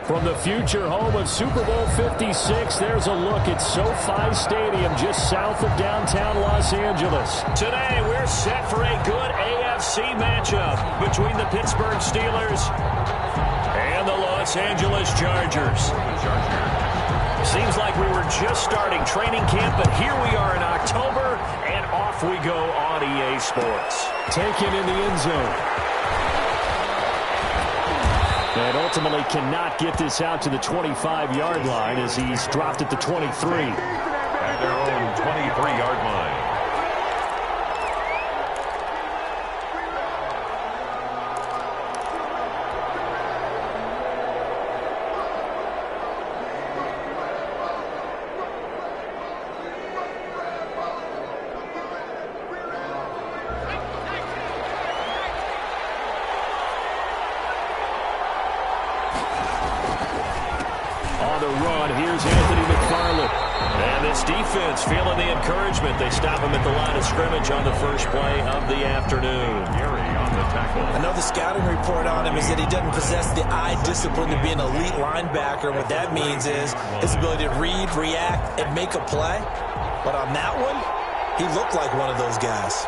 From the future home of Super Bowl 56, there's a look at SoFi Stadium just south of downtown Los Angeles. Today, we're set for a good AFC matchup between the Pittsburgh Steelers and the Los Angeles Chargers. Seems like we were just starting training camp, but here we are in October, and off we go on EA Sports. Taken in the end zone. And ultimately cannot get this out to the 25-yard line as he's dropped at the 23. At their own 23-yard line. Defense feeling the encouragement. They stop him at the line of scrimmage on the first play of the afternoon. Gary on the tackle. I know the scouting report on him is that he doesn't possess the eye discipline to be an elite linebacker. What that means is his ability to read, react, and make a play. But on that one, he looked like one of those guys.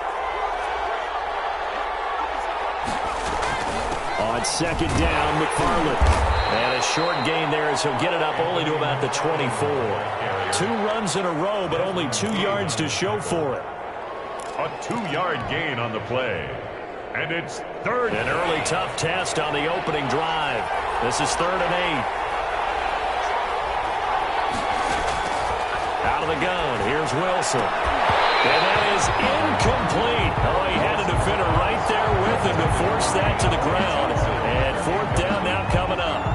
On second down, McFarland. And a short gain there as he'll get it up only to about the 24. 2 runs in a row, but only 2 yards to show for it. A 2-yard gain on the play. And it's third. An early tough test on the opening drive. This is 3rd and 8. Out of the gun, here's Wilson. And that is incomplete. Oh, he had a defender right there with him to force that to the ground. And 4th down now coming up.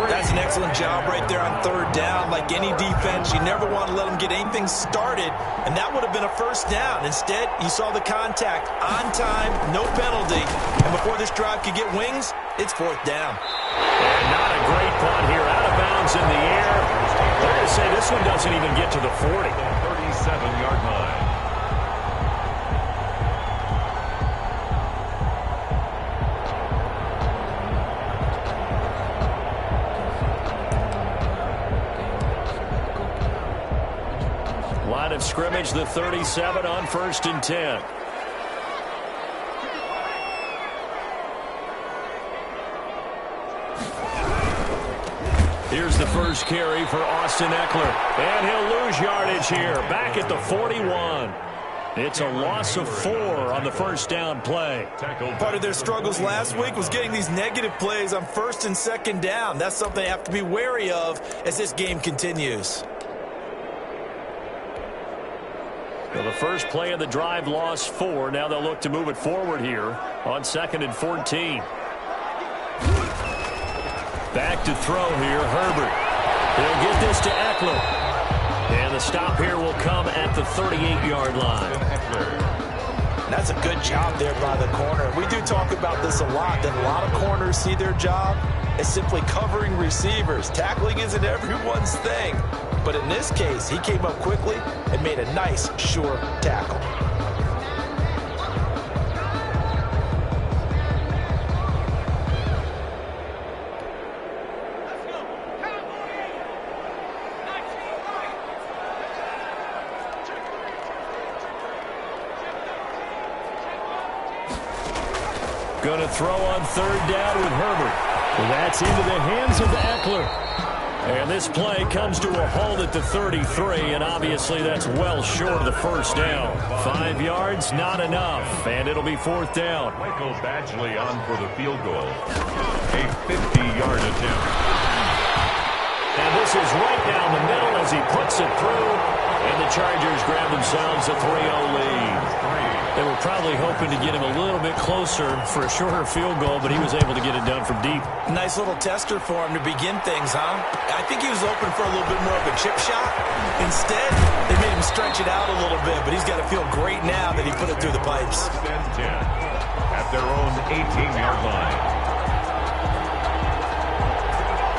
That's an excellent job right there on 3rd down. Like any defense, you never want to let them get anything started, and that would have been a 1st down. Instead, you saw the contact on time, no penalty, and before this drive could get wings, it's 4th down. And not a great punt here, out of bounds in the air. They're going to say this one doesn't even get to the 40. 37-yard line. Line of scrimmage, the 37 on 1st and 10. Here's the first carry for Austin Eckler. And he'll lose yardage here, back at the 41. It's a loss of 4 on the 1st down play. Part of their struggles last week was getting these negative plays on 1st and 2nd down. That's something they have to be wary of as this game continues. Well, the first play of the drive lost 4. Now they'll look to move it forward here on 2nd and 14. Back to throw here, Herbert. He'll get this to Eckler. And the stop here will come at the 38-yard line. That's a good job there by the corner. We do talk about this a lot, that a lot of corners see their job as simply covering receivers. Tackling isn't everyone's thing. But in this case, he came up quickly and made a nice, sure tackle. Going to throw on 3rd down with Herbert. Well, that's into the hands of Eckler. And this play comes to a halt at the 33, and obviously that's well short of the 1st down. 5 yards, not enough, and it'll be 4th down. Michael Badgley on for the field goal. A 50-yard attempt. And this is right down the middle as he puts it through, and the Chargers grab themselves a 3-0 lead. They were probably hoping to get him a little bit closer for a shorter field goal, but he was able to get it done from deep. Nice little tester for him to begin things, huh? I think he was open for a little bit more of a chip shot. Instead, they made him stretch it out a little bit, but he's got to feel great now that he put it through the pipes. 1st and 10 at their own 18-yard line.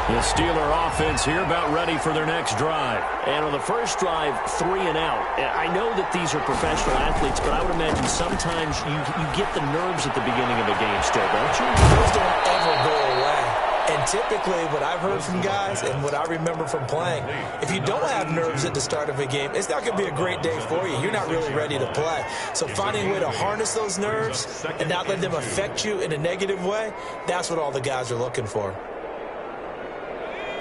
The Steeler offense here about ready for their next drive. And on the first drive, 3 and out. I know that these are professional athletes, but I would imagine sometimes you get the nerves at the beginning of a game still, don't you? Those don't ever go away. And typically what I've heard from guys and what I remember from playing, if you don't have nerves at the start of a game, it's not going to be a great day for you. You're not really ready to play. So finding a way to harness those nerves and not let them affect you in a negative way, that's what all the guys are looking for.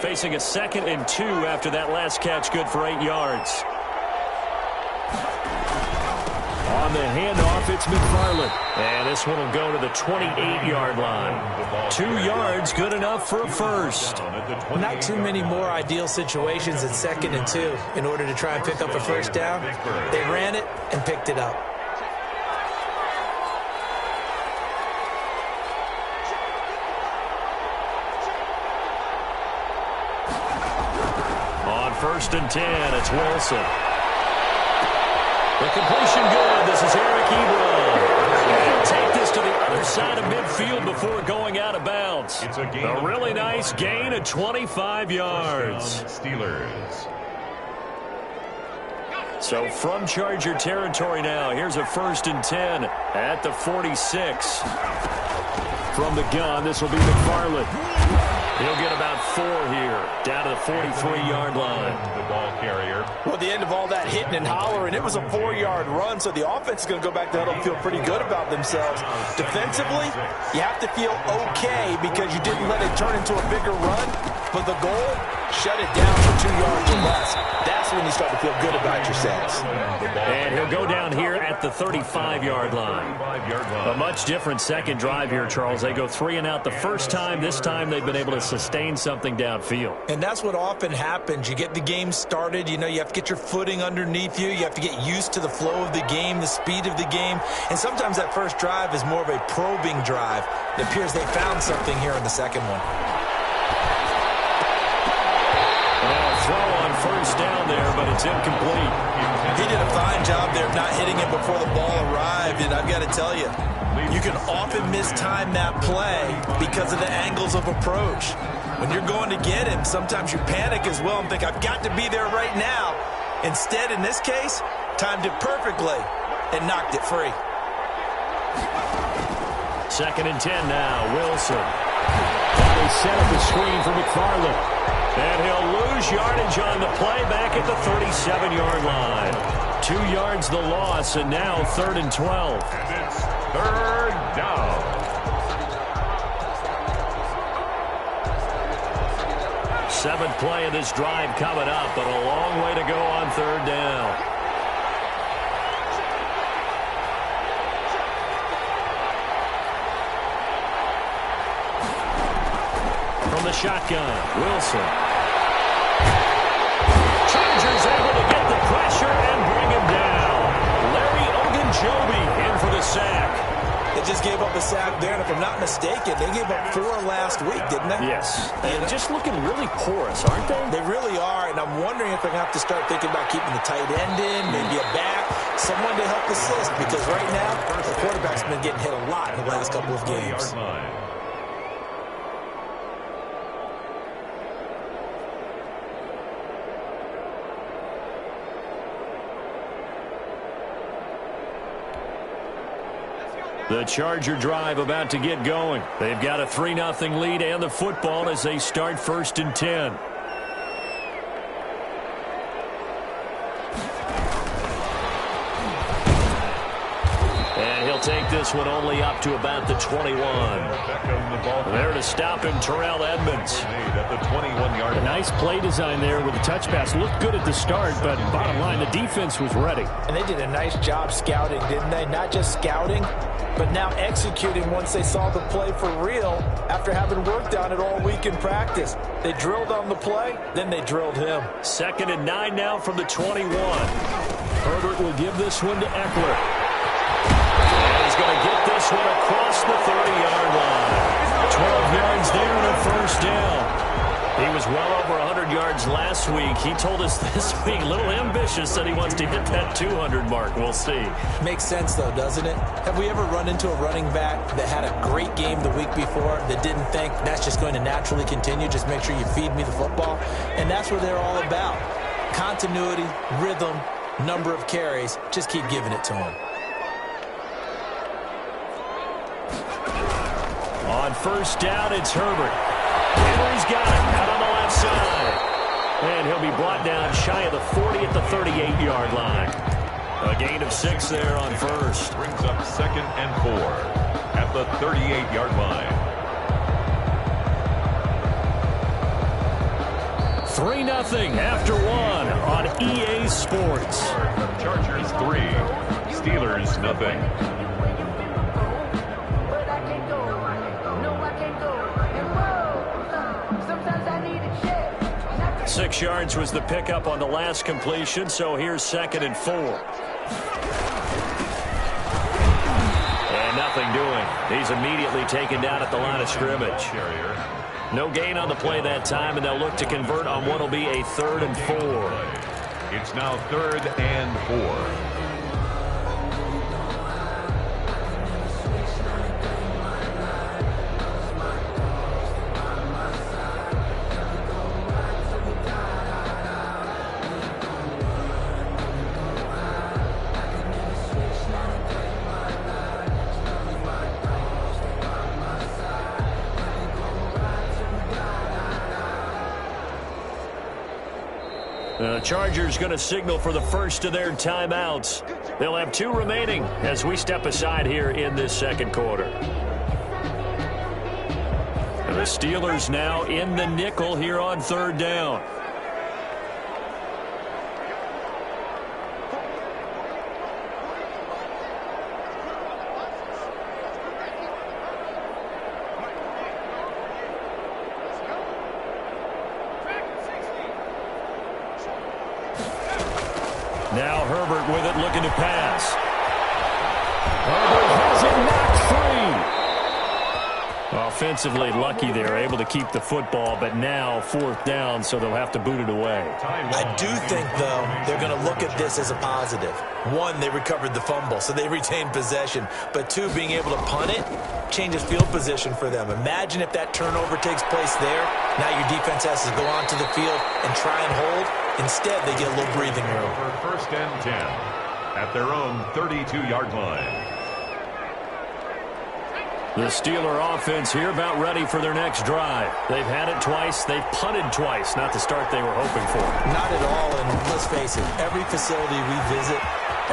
Facing a 2nd and 2 after that last catch, good for 8 yards. On the handoff, it's McFarland. And this one will go to the 28-yard line. 2 yards, good enough for a first. Not too many more ideal situations at 2nd and 2 in order to try and pick up a first down. They ran it and picked it up. On 1st and 10, it's Wilson. The completion good. This is Eric Ebron. And take this to the other side of midfield before going out of bounds. It's a really nice gain of 25 yards. Steelers. So from Charger territory now, here's a 1st and 10 at the 46. From the gun, this will be McFarland. He'll get about 4 here, down to the 43-yard line. The ball carrier. Well, at the end of all that hitting and hollering, it was a 4-yard run, so the offense is going to go back to huddle and feel pretty good about themselves. Defensively, you have to feel okay because you didn't let it turn into a bigger run, but the goal, shut it down for 2 yards or less. That's when you start to feel good about yourselves. And he'll go down here at the 35-yard line. A much different second drive here, Charles. They go 3 and out the first time. This time they've been able to sustain something downfield. And that's what often happens. You get the game started. You know, you have to get your footing underneath you. You have to get used to the flow of the game, the speed of the game. And sometimes that first drive is more of a probing drive. It appears they found something here in the second one. Throw on 1st down there, but it's incomplete. He did a fine job there of not hitting it before the ball arrived, and I've got to tell you, you can often mistime that play because of the angles of approach. When you're going to get him, sometimes you panic as well and think, I've got to be there right now. Instead, in this case, timed it perfectly and knocked it free. 2nd and 10 now, Wilson. And they set up the screen for McFarland. And he'll lose yardage on the play back at the 37-yard line. 2 yards the loss, and now 3rd and 12. And it's 3rd down. Seventh play of this drive coming up, but a long way to go on 3rd down. From the shotgun, Wilson. Chargers able to get the pressure and bring him down. Larry Ogunjobi in for the sack. They just gave up a sack there, and if I'm not mistaken, they gave up 4 last week, didn't they? Yes. And just looking really porous, aren't they? They really are, and I'm wondering if they're going to have to start thinking about keeping the tight end in, maybe a back, someone to help assist, because right now, the quarterback's been getting hit a lot in the last couple of games. The Charger drive about to get going. They've got a 3-0 lead and the football as they start 1st and 10. And he'll take this one only up to about the 21. There to stop him, Terrell Edmonds. At the 21-yard line. Nice play design there with the touch pass. Looked good at the start, but bottom line, the defense was ready. And they did a nice job scouting, didn't they? Not just scouting, but now executing once they saw the play for real after having worked on it all week in practice. They drilled on the play, then they drilled him. 2nd and 9 now from the 21. Herbert will give this one to Eckler. And he's going to get this one across the 30-yard line. 12 yards there and a 1st down. He was well over 100 yards last week. He told us this week, a little ambitious, that he wants to hit that 200 mark. We'll see. Makes sense, though, doesn't it? Have we ever run into a running back that had a great game the week before that didn't think that's just going to naturally continue? Just make sure you feed me the football. And that's what they're all about. Continuity, rhythm, number of carries. Just keep giving it to him. On 1st down, it's Herbert. Henry's got it out on the left side. And he'll be brought down shy of the 40 at the 38-yard line. A gain of 6 there on first. Brings up 2nd and 4 at the 38-yard line. 3-0 after 1 on EA Sports. Chargers 3, Steelers nothing. Whoa. 6 yards was the pickup on the last completion, so here's 2nd and 4. And nothing doing. He's immediately taken down at the line of scrimmage. No gain on the play that time, and they'll look to convert on what will be a 3rd and 4. It's now 3rd and 4. The Chargers going to signal for the first of their timeouts. They'll have 2 remaining as we step aside here in this second quarter. And the Steelers now in the nickel here on 3rd down. Now Herbert with it, looking to pass. Herbert has it knocked free. Offensively lucky they're able to keep the football, but now 4th down, so they'll have to boot it away. I do think, though, they're going to look at this as a positive. 1, they recovered the fumble, so they retained possession. But 2, being able to punt it changes field position for them. Imagine if that turnover takes place there. Now your defense has to go onto the field and try and hold. Instead, they get a little breathing room. For 1st and 10 at their own 32-yard line. The Steeler offense here about ready for their next drive. They've had it twice. They've punted twice. Not the start they were hoping for. Not at all, and let's face it, every facility we visit,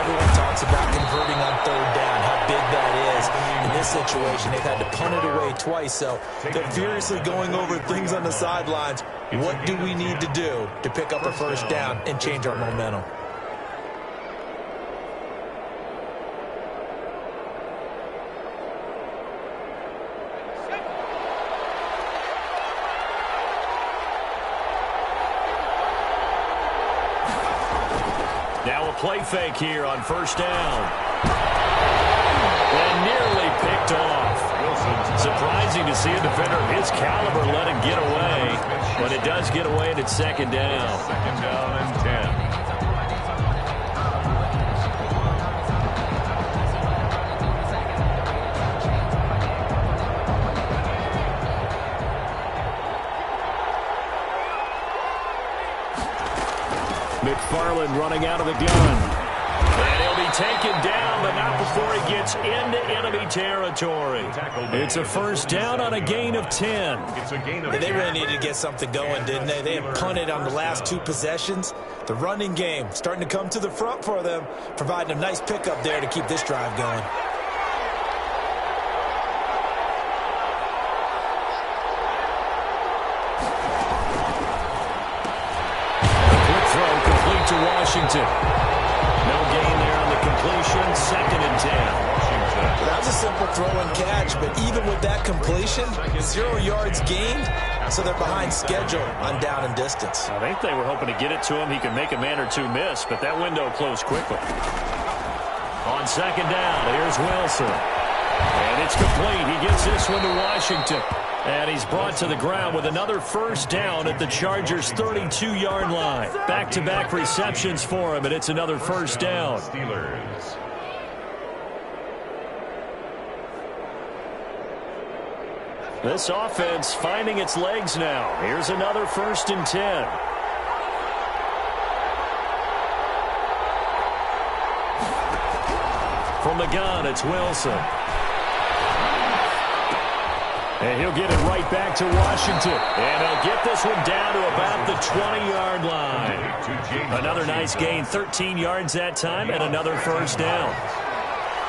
everyone talks about converting on 3rd down, how big that is. In this situation, they've had to punt it away twice, so they're furiously going over things on the sidelines. What do we need to do to pick up a 1st down and change our momentum? Now a play fake here on 1st down. And nearly picked off. Surprising to see a defender of his caliber let it get away. But it does get away, and it's 2nd down. 2nd down and 10. McFarland running out of the gun. And he'll be taken down, but not before he gets into enemy territory. It's a 1st down on a gain of 10. It's a gain of They really needed to get something going, didn't they? They had punted on the last 2 possessions. The running game starting to come to the front for them, providing a nice pickup there to keep this drive going. To Washington. No gain there on the completion. 2nd and 10. Washington. That was a simple throw and catch, but even with that completion, 0 yards gained, so they're behind schedule on down and distance. I think they were hoping to get it to him. He could make a man or 2 miss, but that window closed quickly. On 2nd down, here's Wilson. And it's complete. He gets this one to Washington. And he's brought to the ground with another 1st down at the Chargers' 32-yard line. Back-to-back receptions for him, and it's another 1st down. Steelers. This offense finding its legs now. Here's another 1st and 10. From the gun, it's Wilson. And he'll get it right back to Washington. And he'll get this one down to about the 20-yard line. Another nice gain, 13 yards that time, and another first down.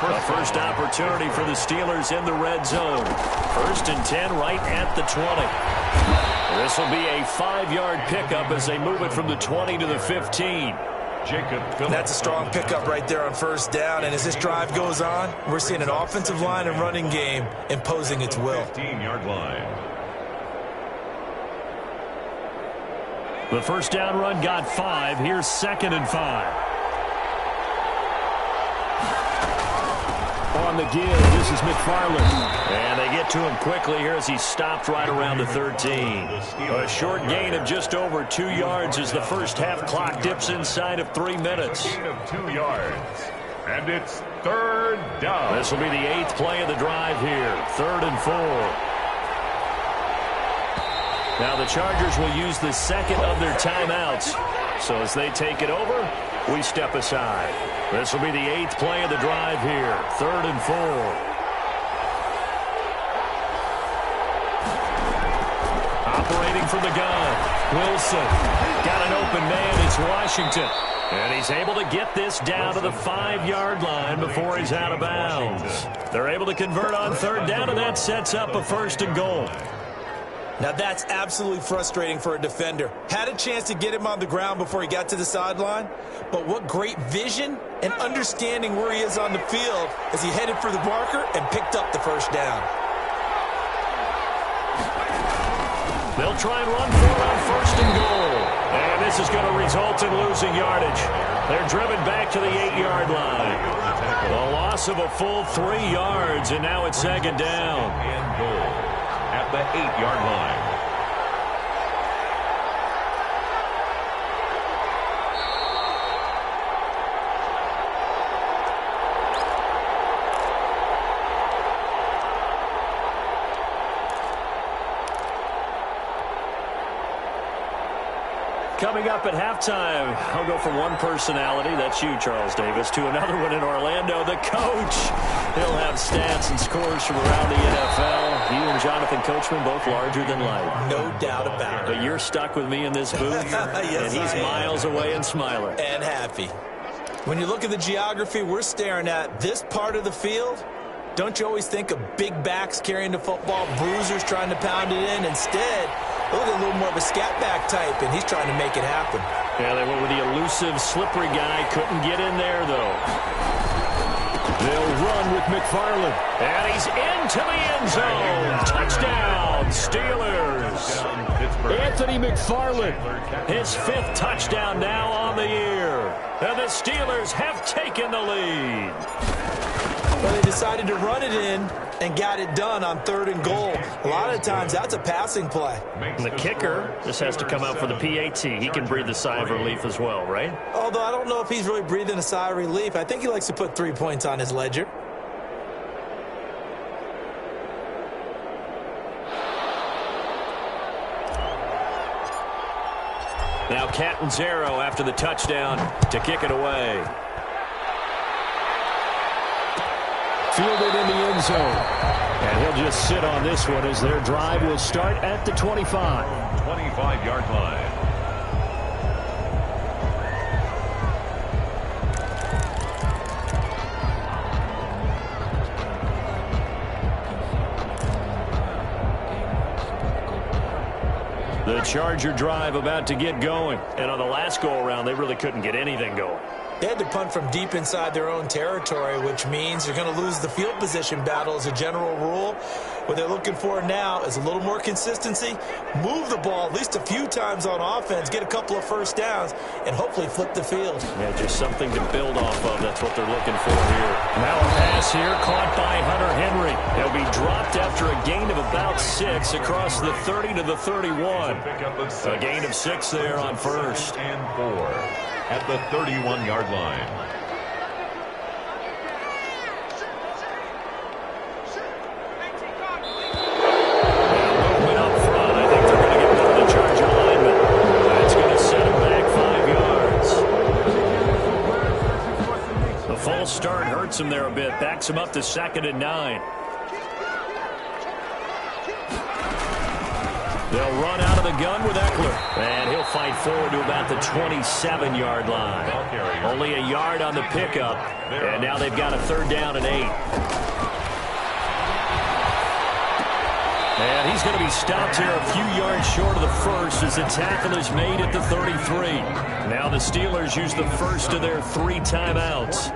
A first opportunity for the Steelers in the red zone. 1st and 10 right at the 20. This will be a 5-yard pickup as they move it from the 20 to the 15. That's a strong pickup right there on first down. And as this drive goes on, we're seeing an offensive line and running game imposing its will. 15-yard line. The first down run got 5. Here's 2nd and 5. On the give, this is McFarland. And they get to him quickly here as he stopped right around the 13. A short gain of just over 2 yards as the first half clock dips inside of 3 minutes. Gain of 2 yards. And it's 3rd down. This will be the 8th play of the drive here. 3rd and 4. Now the Chargers will use the second of their timeouts. So as they take it over, we step aside. This will be the 8th play of the drive here. 3rd and 4. Operating from the gun. Wilson. Got an open man. It's Washington. And he's able to get this down to the 5-yard line before he's out of bounds. They're able to convert on 3rd down, and that sets up a 1st and goal. Now that's absolutely frustrating for a defender. Had a chance to get him on the ground before he got to the sideline, but what great vision and understanding where he is on the field as he headed for the marker and picked up the first down. They'll try and run for it on 1st and goal. And this is going to result in losing yardage. They're driven back to the 8-yard line. A loss of a full 3 yards, and now it's 2nd down. And goal at the 8-yard line. Coming up at halftime, I'll go from one personality, that's you, Charles Davis, to another one in Orlando, the coach. He'll have stats and scores from around the NFL. You and Jonathan Coachman, both larger than life. No doubt about it. But you're stuck with me in this booth, yes, and he's miles away and smiling. And happy. When you look at the geography we're staring at, this part of the field, don't you always think of big backs carrying the football, bruisers trying to pound it in? Instead, look at a little more of a scat back type, and he's trying to make it happen. Yeah, they went with the elusive, slippery guy. Couldn't get in there, though. They'll run with McFarland. And he's into the end zone. Touchdown, Steelers. Anthony McFarland, his 5th touchdown now on the year. And the Steelers have taken the lead. Well, they decided to run it in and got it done on 3rd and goal. A lot of times, that's a passing play. And the kicker just has to come out for the PAT. He can breathe a sigh of relief as well, right? Although I don't know if he's really breathing a sigh of relief. I think he likes to put 3 points on his ledger. Now Catanzaro after the touchdown to kick it away. Fielded in the end zone. And he'll just sit on this one as their drive will start at the 25. 25-yard line. The Charger drive about to get going. And on the last go-around, they really couldn't get anything going. They had to punt from deep inside their own territory, which means they're going to lose the field position battle as a general rule. What they're looking for now is a little more consistency, move the ball at least a few times on offense, get a couple of first downs, and hopefully flip the field. Yeah, just something to build off of. That's what they're looking for here. Now a pass here caught by Hunter Henry. He'll be dropped after a gain of about 6 across the 30 to the 31. A gain of 6 there on 1st and 4 at the 31-yard line. Start hurts him there a bit. Backs him up to 2nd and 9. They'll run out of the gun with Eckler. And he'll fight forward to about the 27-yard line. Only a yard on the pickup. And now they've got a 3rd down and 8. And he's going to be stopped here a few yards short of the first as the tackle is made at the 33. Now the Steelers use the first of their 3 timeouts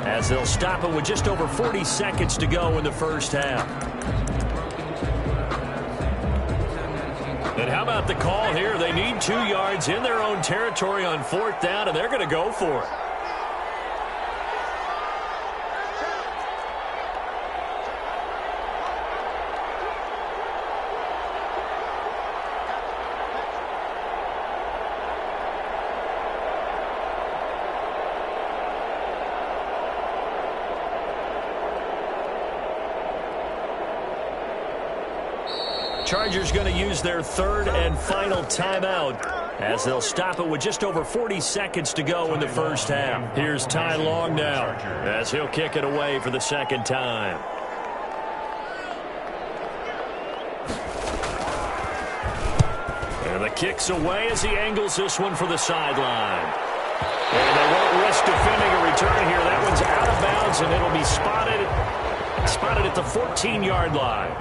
as they'll stop it with just over 40 seconds to go in the first half. And how about the call here? They need 2 yards in their own territory on 4th down, and they're going to go for it. Chargers going to use their 3rd and final timeout as they'll stop it with just over 40 seconds to go in the first half. Here's Ty Long now as he'll kick it away for the 2nd time. And the kick's away as he angles this one for the sideline. And they won't risk defending a return here. That one's out of bounds, and it'll be spotted at the 14-yard line.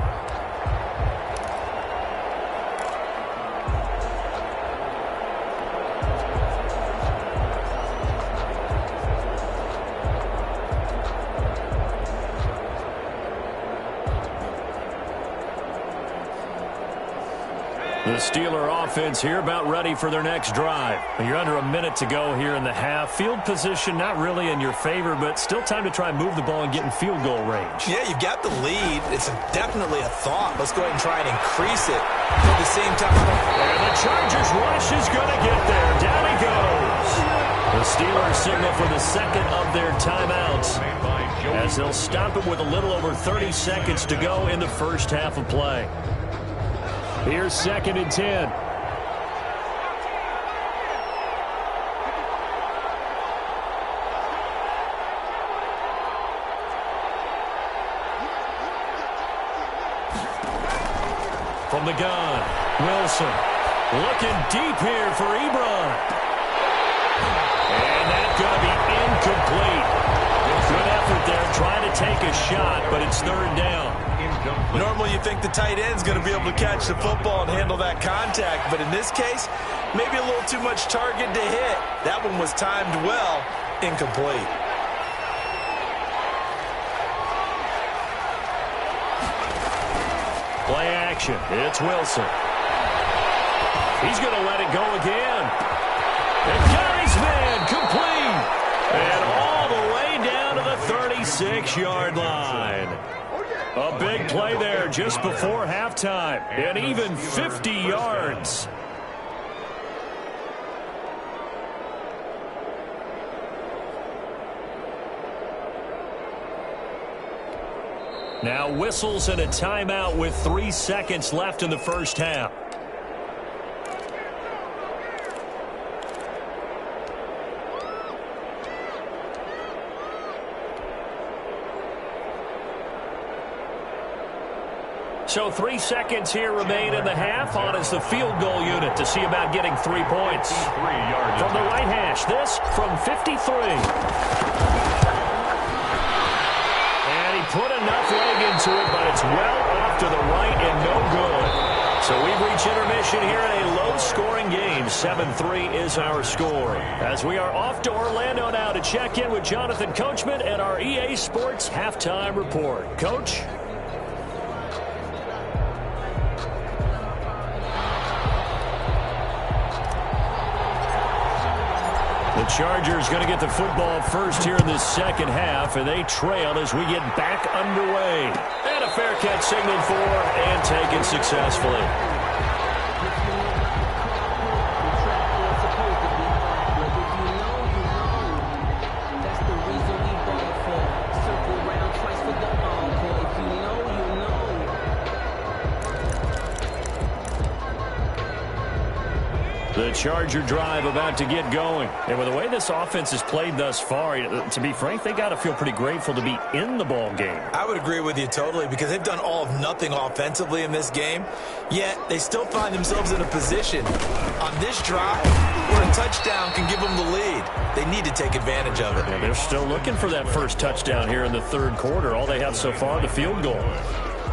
The Steeler offense here about ready for their next drive. You're under a minute to go here in the half. Field position not really in your favor, but still time to try and move the ball and get in field goal range. Yeah, you've got the lead. It's definitely a thought. Let's go ahead and try and increase it. At the same time. And the Chargers rush is going to get there. Down he goes. The Steelers signal for the 2nd of their timeouts as they'll stop it with a little over 30 seconds to go in the first half of play. Here's 2nd and 10. From the gun, Wilson looking deep here for Ebron. And that's going to be incomplete. Good effort there trying to take a shot, but it's 3rd down. Normally you think the tight end's going to be able to catch the football and handle that contact, but in this case, maybe a little too much target to hit. That one was timed well, incomplete. Play action. It's Wilson. He's going to let it go again. And got his man complete. And all the way down to the 36-yard line. A big play there just before halftime, and even 50 yards. Now whistles and a timeout with 3 seconds left in the first half. So 3 seconds here remain in the half. On is the field goal unit to see about getting 3 points. From the right hash, this from 53. And he put enough leg into it, but it's well off to the right and no good. So we've reached intermission here in a low-scoring game. 7-3 is our score. As we are off to Orlando now to check in with Jonathan Coachman and our EA Sports Halftime Report. Coach? The Chargers going to get the football first here in this second half, and they trail as we get back underway. And a fair catch signaled for and taken successfully. The The Charger drive about to get going. And with the way this offense has played thus far, to be frank, they got to feel pretty grateful to be in the ball game. I would agree with you totally because they've done all of nothing offensively in this game, yet they still find themselves in a position on this drive where a touchdown can give them the lead. They need to take advantage of it. Well, they're still looking for that first touchdown here in the third quarter. All they have so far, the field goal.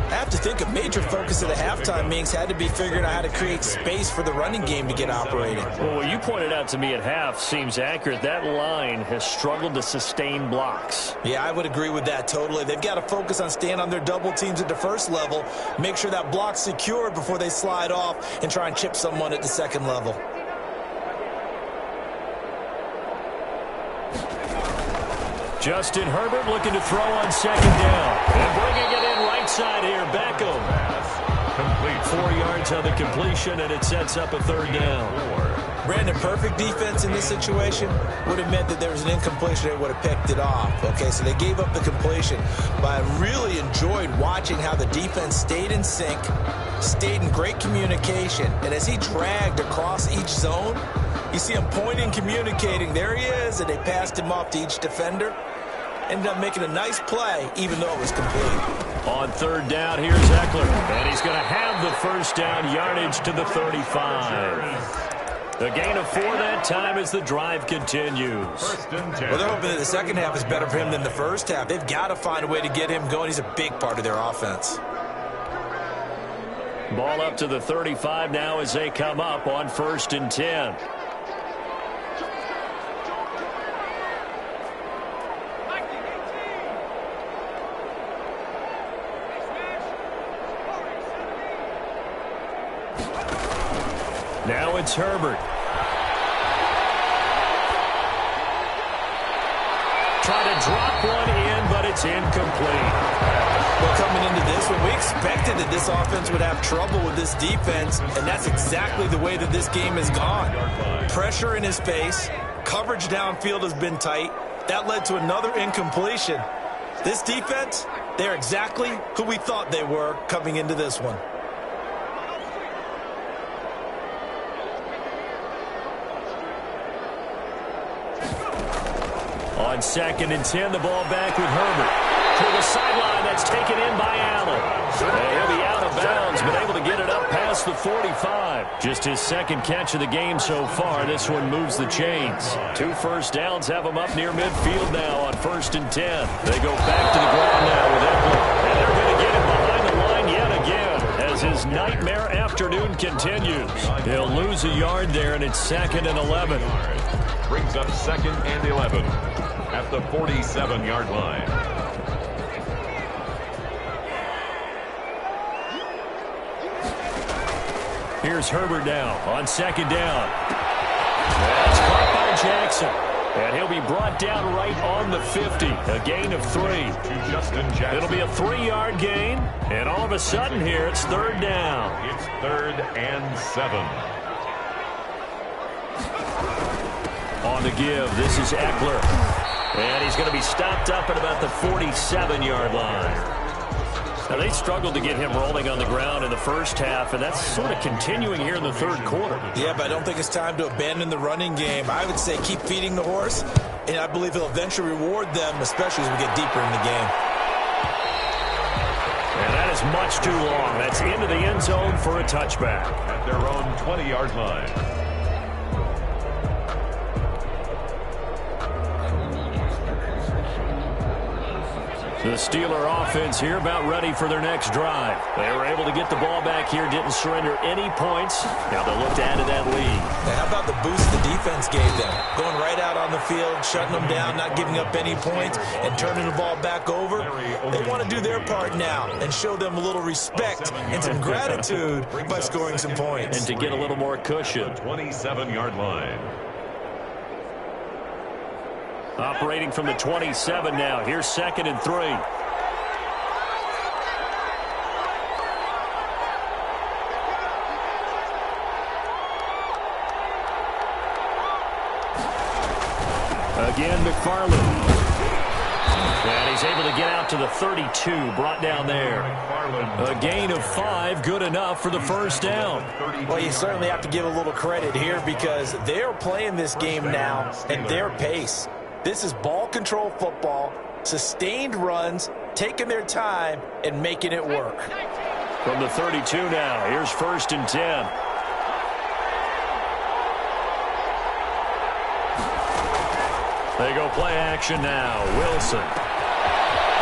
I have to think a major focus of the halftime meetings had to be figuring out how to create space for the running game to get operating. Well, what you pointed out to me at half seems accurate. That line has struggled to sustain blocks. Yeah, I would agree with that totally. They've got to focus on staying on their double teams at the first level, make sure that block's secured before they slide off and try and chip someone at the second level. Justin Herbert looking to throw on second down. And bringing it in right side here, Beckham. Complete. 4 yards on the completion, and it sets up a third down. Brandon, perfect defense in this situation would have meant that there was an incompletion. They would have picked it off. Okay, so they gave up the completion. But I really enjoyed watching how the defense stayed in sync, stayed in great communication. And as he dragged across each zone, you see him pointing, communicating. There he is, and they passed him off to each defender. Ended up making a nice play, even though it was complete. On third down, here's Eckler. And he's going to have the first down, yardage to the 35. A gain of 4 that time as the drive continues. Well, they're hoping that the second half is better for him than the first half. They've got to find a way to get him going. He's a big part of their offense. Ball up to the 35 now as they come up on 1st and 10. Now it's Herbert. Trying to drop one in, but it's incomplete. Well, coming into this one, we expected that this offense would have trouble with this defense, and that's exactly the way that this game has gone. Pressure in his face, coverage downfield has been tight. That led to another incompletion. This defense, they're exactly who we thought they were coming into this one. On 2nd and 10, the ball back with Herbert. To the sideline, that's taken in by Allen. He'll be out of bounds, but able to get it up past the 45. Just his second catch of the game so far. This one moves the chains. 2 first downs have him up near midfield now on 1st and 10. They go back to the ground now with Eckler. And they're going to get him behind the line yet again as his nightmare afternoon continues. He'll lose a yard there, and it's 2nd and 11. Brings up 2nd and 11 at the 47-yard line. Here's Herbert now on 2nd down. That's caught by Jackson. And he'll be brought down right on the 50. A gain of 3. To Justin Jackson. It'll be a 3-yard gain. And all of a sudden here, it's 3rd down. It's 3rd and 7. On the give, this is Eckler. And he's going to be stopped up at about the 47-yard line. Now, they struggled to get him rolling on the ground in the first half, and that's sort of continuing here in the third quarter. Yeah, but I don't think it's time to abandon the running game. I would say keep feeding the horse, and I believe he'll eventually reward them, especially as we get deeper in the game. And that is much too long. That's into the end zone for a touchback. At their own 20-yard line. The Steeler offense here about ready for their next drive. They were able to get the ball back here, didn't surrender any points. Now they'll look to add to that lead. Now, how about the boost the defense gave them? Going right out on the field, shutting them down, not giving up any points, and turning the ball back over. They want to do their part now and show them a little respect and some gratitude by scoring some points. And to get a little more cushion. 27-yard line. Operating from the 27 now. Here's 2nd and 3. Again, McFarland. And he's able to get out to the 32, brought down there. A gain of 5, good enough for the first down. Well, you certainly have to give a little credit here because they're playing this game now at their pace. This is ball control football, sustained runs, taking their time, and making it work. From the 32 now, here's 1st and 10. They go play action now. Wilson.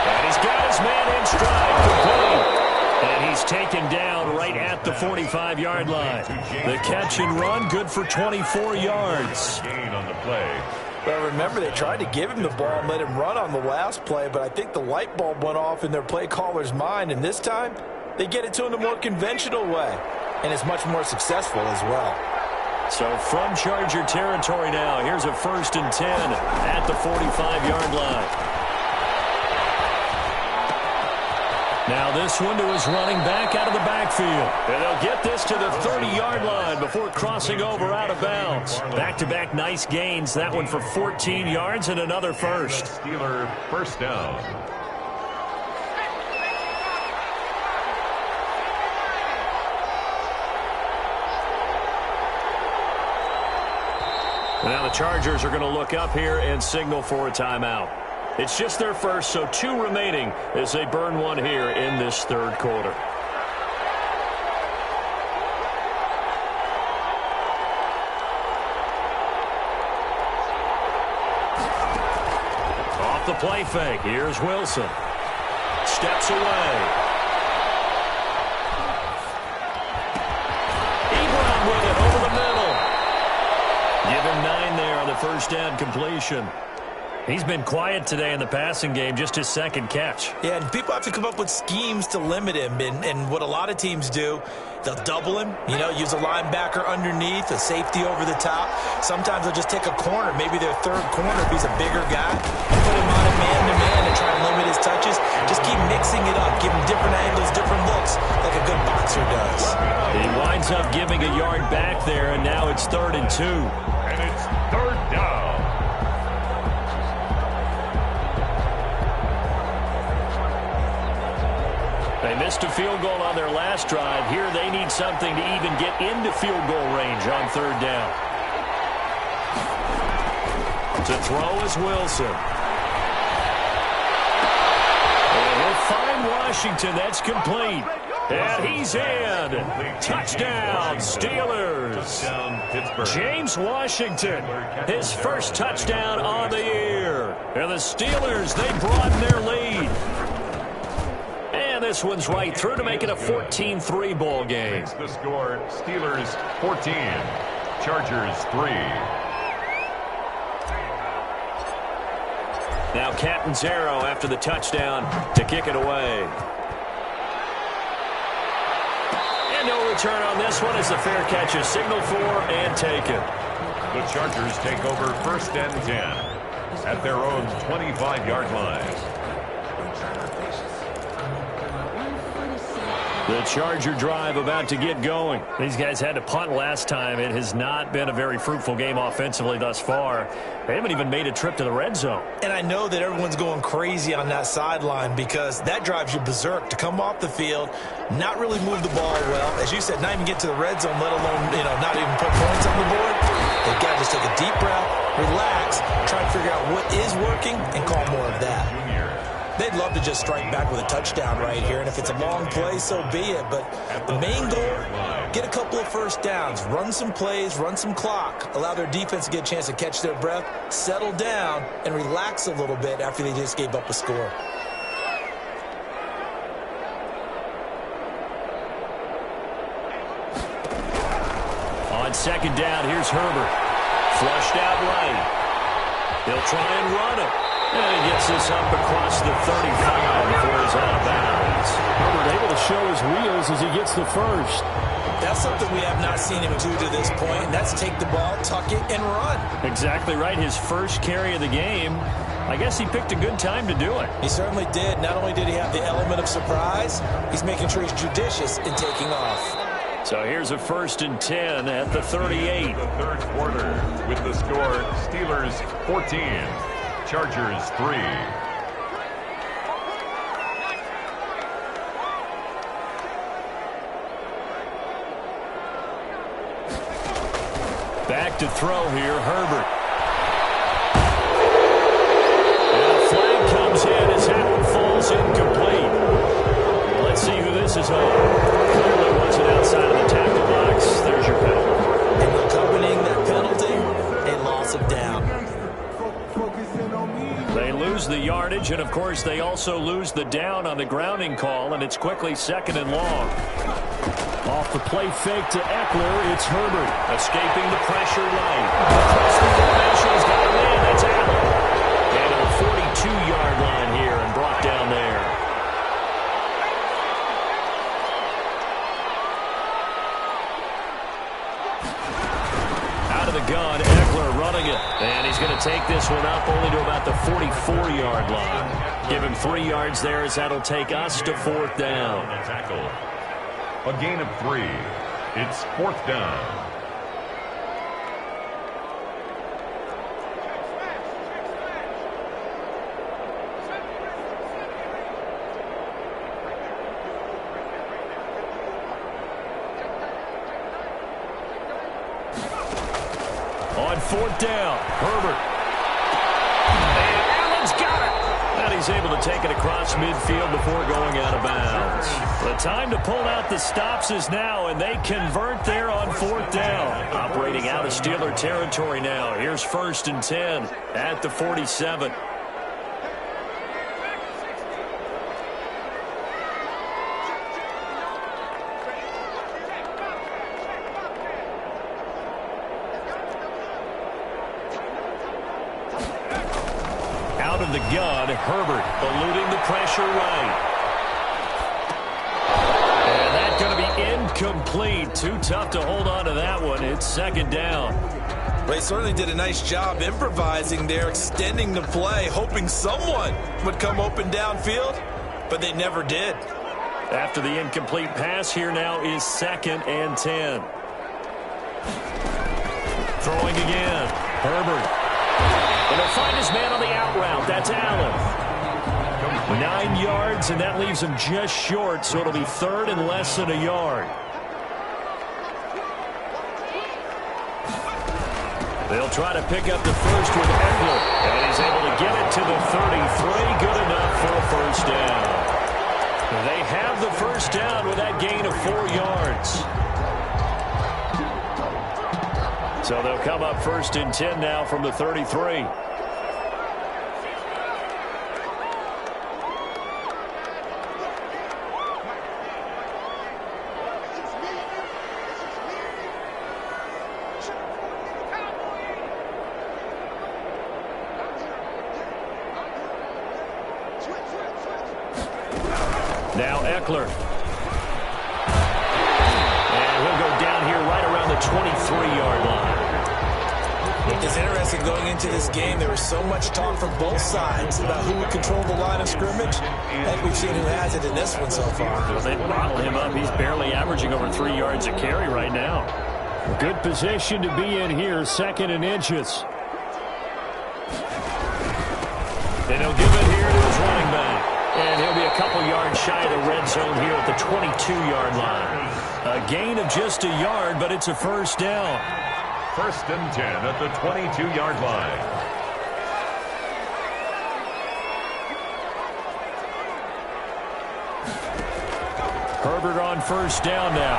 And he's got his man in stride. Complete. And he's taken down right at the 45-yard line. The catch and run, good for 24 yards. Gain on the play. Well, remember, they tried to give him the ball and let him run on the last play, but I think the light bulb went off in their play caller's mind, and this time they get it to him the more conventional way, and it's much more successful as well. So from Charger territory now, here's a 1st and 10 at the 45-yard line. Now this one to his running back out of the backfield. And they'll get this to the 30-yard line before crossing over out of bounds. Back-to-back nice gains. That one for 14 yards and another first. Steeler first down. Now the Chargers are going to look up here and signal for a timeout. It's just their first, so 2 remaining as they burn one here in this 3rd quarter. Off the play fake, here's Wilson. Steps away. Ebron with it over the middle. Give him 9 there on the first down completion. He's been quiet today in the passing game, just his 2nd catch. Yeah, and people have to come up with schemes to limit him. And what a lot of teams do, they'll double him, use a linebacker underneath, a safety over the top. Sometimes they'll just take a corner, maybe their 3rd corner if he's a bigger guy, and put him on a man-to-man and try to limit his touches. Just keep mixing it up, give him different angles, different looks, like a good boxer does. He winds up giving a yard back there, and now it's 3rd and 2. And it's 3rd down. They missed a field goal on their last drive. Here they need something to even get into field goal range on 3rd down. To throw is Wilson. And he'll find Washington. That's complete. And he's in. Touchdown, Steelers. Touchdown, Pittsburgh. James Washington, his first touchdown on the year. And the Steelers, they broaden their lead. And this one's right through to make it a 14-3 ball game. Makes the score, Steelers 14, Chargers 3. Now Catanzaro after the touchdown to kick it away. And no return on this one as the fair catch is signaled for and taken. The Chargers take over 1st and 10 at their own 25-yard line. The Charger drive about to get going. These guys had to punt last time. It has not been a very fruitful game offensively thus far. They haven't even made a trip to the red zone. And I know that everyone's going crazy on that sideline because that drives you berserk to come off the field, not really move the ball well. As you said, not even get to the red zone, let alone, not even put points on the board. They've got to just take a deep breath, relax, try to figure out what is working, and call more of that. They'd love to just strike back with a touchdown right here, and if it's a long play, so be it. But the main goal, get a couple of first downs, run some plays, run some clock, allow their defense to get a chance to catch their breath, settle down, and relax a little bit after they just gave up a score. On 2nd down, here's Herbert. Flushed out right. He'll try and run it. And he gets this up across the 35 before he's out of bounds. Herbert able to show his wheels as he gets the first. That's something we have not seen him do to this point, and that's take the ball, tuck it, and run. Exactly right. His first carry of the game. I guess he picked a good time to do it. He certainly did. Not only did he have the element of surprise, he's making sure he's judicious in taking off. So here's a 1st and 10 at the 38. The 3rd quarter with the score, Steelers 14. Chargers 3. back to throw here, Herbert. And a flag comes in as that one falls incomplete. Let's see who this is on. Clearly wasn't outside of the tackle box. There's your penalty. And accompanying that penalty, a loss of down. They lose the yardage, and of course they also lose the down on the grounding call, and it's quickly 2nd and long. Off the play fake to Eckler, it's Herbert. Escaping the pressure right. Across the formation, he's got a man, that's Allen. And to the 42-yard line here and brought down there. Out of the gun, Eckler running it. And he's going to take this one up only to about the 44-yard line. Give him 3 yards there as that'll take us to 4th down. Tackle. A gain of 3. It's 4th down. On 4th down, Herbert. And Allen's got it. And he's able to take it across midfield before going out of bounds. The time to pull out the stops is now, and they convert there on 4th down. Operating out of Steeler territory now. Here's 1st and 10 at the 47. Out of the gun, Herbert eluding the pressure right. And that's going to be incomplete. Too tough to hold on to that one. It's 2nd down. They certainly did a nice job improvising there, extending the play, hoping someone would come open downfield, but they never did. After the incomplete pass, here now is 2nd and 10. Throwing again, Herbert. And he'll find his man on the out route. That's Allen. 9 yards, and that leaves him just short, so it'll be 3rd and less than a yard. They'll try to pick up the first with Eckler, and he's able to get it to the 33. Good enough for a 1st down. They have the 1st down with that gain of 4 yards. So they'll come up 1st and 10 now from the 33. Now Eckler. And he'll go down here right around the 23-yard line. It's interesting going into this game. There was so much talk from both sides about who would control the line of scrimmage. And we've seen who has it in this one so far. Well, they bottle him up. He's barely averaging over 3 yards a carry right now. Good position to be in here, 2nd and inches. And he'll give it here to his running back. And he'll be a couple yards shy of the red zone here at the 22-yard line. A gain of just a yard, but it's a 1st down. 1st and 10 at the 22-yard line. Herbert on 1st down now.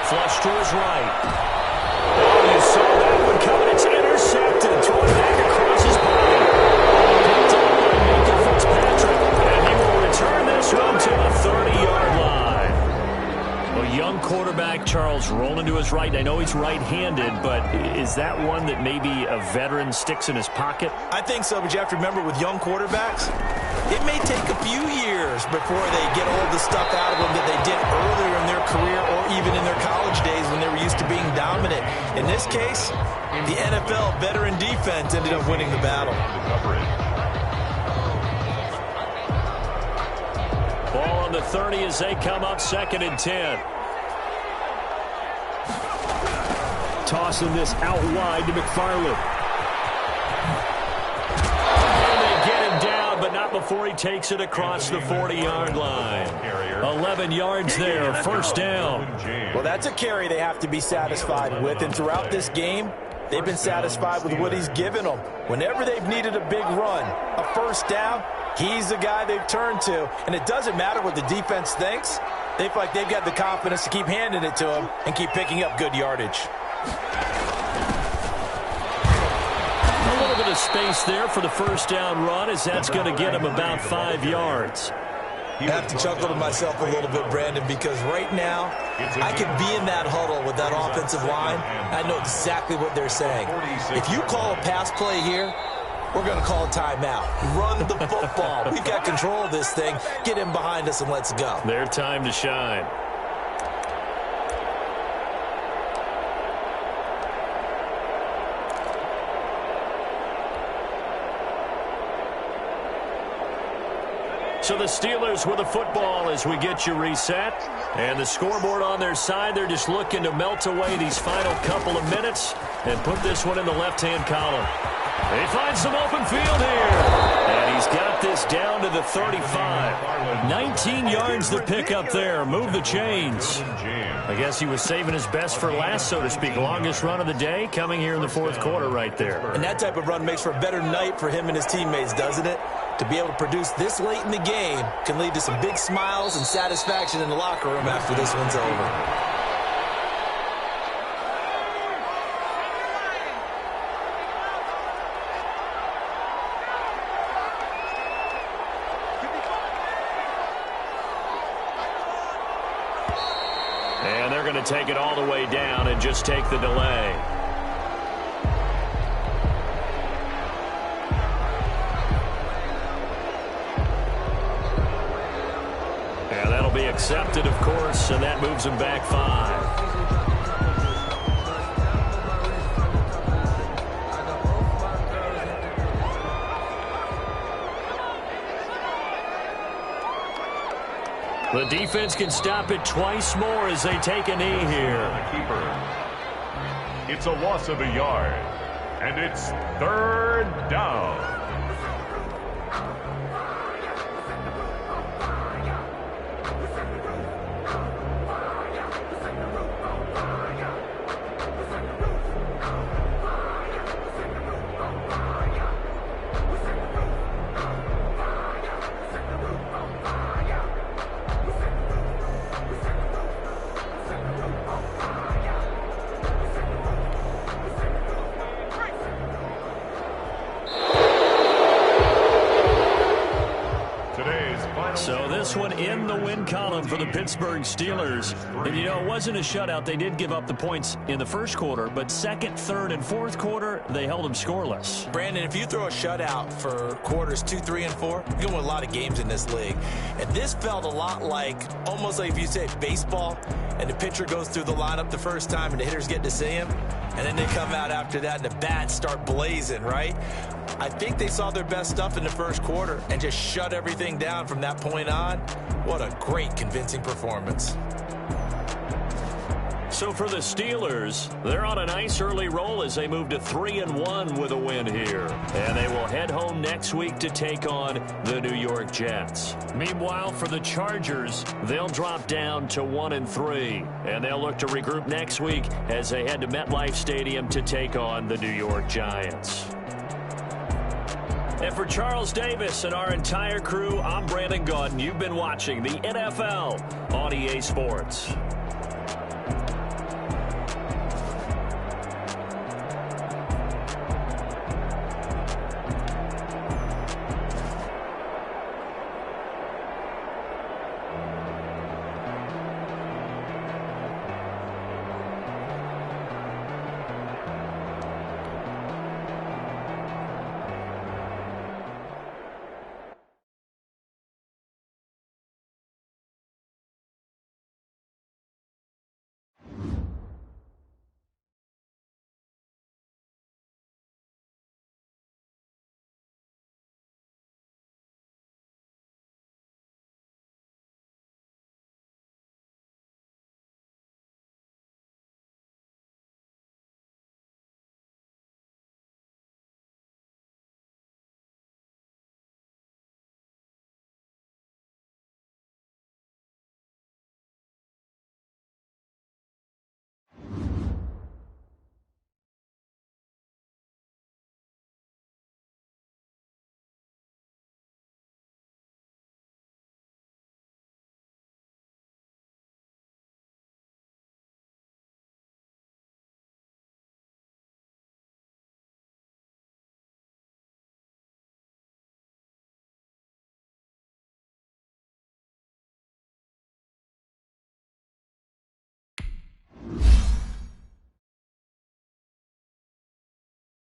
Flush to his right. Oh, you saw that one coming. It's intercepted. Thrown back across his body. Picked up by Minka Fitzpatrick. And he will return this one to the 30-yard line. Well, young quarterback Charles rolling to his right. I know he's right-handed, but is that one that maybe a veteran sticks in his pocket? I think so, but you have to remember with young quarterbacks, it may take a few years before they get all the stuff out of them that they did earlier in their career or even in their college days when they were used to being dominant. In this case, the NFL veteran defense ended up winning the battle. Ball on the 30 as they come up 2nd and 10. Tossing this out wide to McFarland. And they get him down, but not before he takes it across the 40-yard line. 11 yards there, 1st down. Well, that's a carry they have to be satisfied with. And throughout this game, They've been satisfied with what he's given them. Whenever they've needed a big run, a first down, he's the guy they've turned to. And it doesn't matter what the defense thinks. They feel like they've got the confidence to keep handing it to him and keep picking up good yardage. A little bit of space there for the first down run, as that's going to get him about 5 yards. I have to chuckle to myself a little bit, Brandon, because right now I could be in that huddle with that offensive line. I know exactly what they're saying. If you call a pass play here, we're going to call a timeout. Run the football. We've got control of this thing. Get him behind us and let's go. Their time to shine. So the Steelers with the football as we get you reset. And the scoreboard on their side, they're just looking to melt away these final couple of minutes and put this one in the left-hand column. They find some open field here. And he's got this down to the 35. 19 yards to pick up there. Move the chains. I guess he was saving his best for last, so to speak. Longest run of the day coming here in the fourth quarter right there. And that type of run makes for a better night for him and his teammates, doesn't it? To be able to produce this late in the game can lead to some big smiles and satisfaction in the locker room after this one's over. And they're going to take it all the way down and just take the delay. And that'll be accepted, of course, and that moves him back 5. The defense can stop it twice more as they take a knee here. It's a loss of a yard, and it's third down. So this one in the win column for the Pittsburgh Steelers. And, you know, it wasn't a shutout. They did give up the points in the first quarter, but second, third, and fourth quarter, they held them scoreless. Brandon, if you throw a shutout for quarters 2, 3, and 4, you're going to win a lot of games in this league. And this felt a lot like, almost like if you say baseball, and the pitcher goes through the lineup the first time and the hitters get to see him, and then they come out after that and the bats start blazing, right? I think they saw their best stuff in the first quarter and just shut everything down from that point on. What a great, convincing performance. So for the Steelers, they're on a nice early roll as they move to 3-1 with a win here. And they will head home next week to take on the New York Jets. Meanwhile, for the Chargers, they'll drop down to 1-3. And they'll look to regroup next week as they head to MetLife Stadium to take on the New York Giants. And for Charles Davis and our entire crew, I'm Brandon Gaudin. You've been watching the NFL on EA Sports.